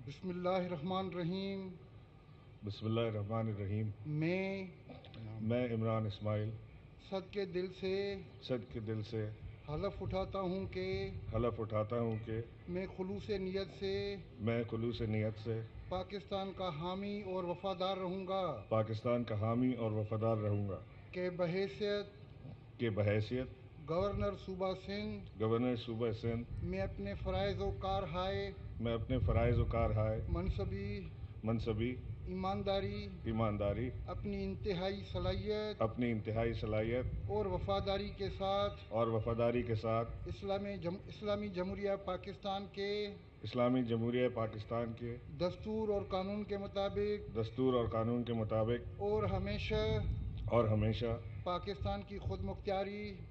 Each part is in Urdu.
بسم اللہ الرحمن الرحیم۔ بسم اللہ الرحمن الرحیم۔ میں عمران اسماعیل صد کے دل سے حلف اٹھاتا ہوں کہ میں خلوص نیت سے پاکستان کا حامی اور وفادار رہوں گا کہ بحیثیت گورنر صوبہ سندھ میں اپنے فرائض و کارہائے منصبی ایمانداری اپنی انتہائی صلاحیت اور وفاداری کے ساتھ اسلامی جمہوریہ پاکستان کے دستور اور قانون کے مطابق اور ہمیشہ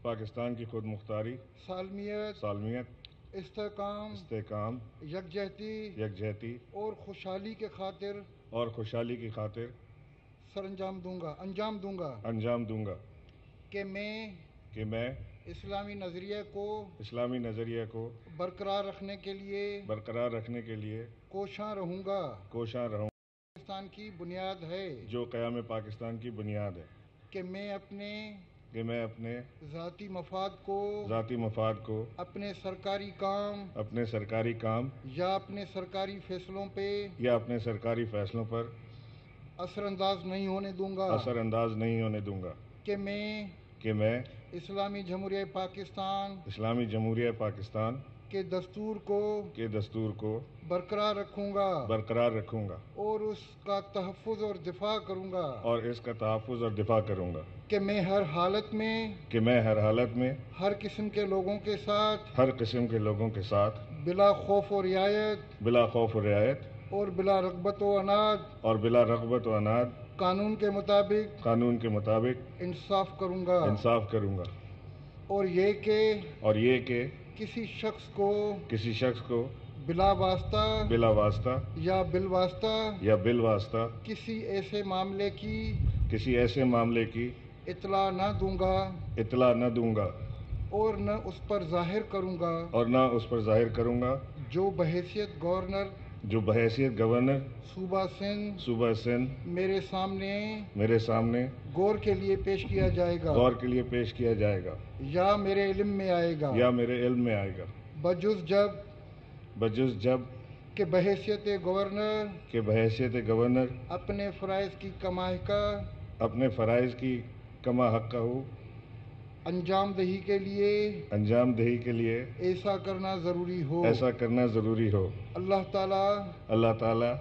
پاکستان کی خود مختاری سالمیت استحکام یکجہتی اور خوشحالی کی خاطر انجام دوں گا کہ میں اسلامی نظریہ کو برقرار رکھنے کے لیے کوشاں رہوں گا پاکستان کی بنیاد ہے جو قیام پاکستان کی بنیاد ہے کہ میں اپنے ذاتی مفاد کو اپنے سرکاری کام یا اپنے سرکاری فیصلوں پر اثر انداز نہیں ہونے دوں گا کہ میں اسلامی جمہوریہ پاکستان کے دستور کو برقرار رکھوں گا اور اس کا تحفظ اور دفاع کروں گا کہ میں ہر حالت میں ہر قسم کے لوگوں کے ساتھ بلا خوف و رعایت اور بلا رغبت و عناد قانون کے مطابق انصاف کروں گا اور یہ کہ کسی شخص کو بلا واسطہ یا بالواسطہ کسی ایسے معاملے کی اطلاع نہ دوں گا اور نہ اس پر ظاہر کروں گا جو بحیثیت گورنر صوبہ سندھ میرے سامنے غور کے لیے پیش کیا جائے گا یا میرے علم میں آئے گا بجز جب کہ بحیثیت گورنر اپنے فرائض کی کما حقہ انجام دہی کے لیے ایسا کرنا ضروری ہو اللہ تعالی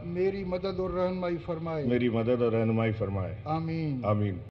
میری مدد اور رہنمائی فرمائے آمین۔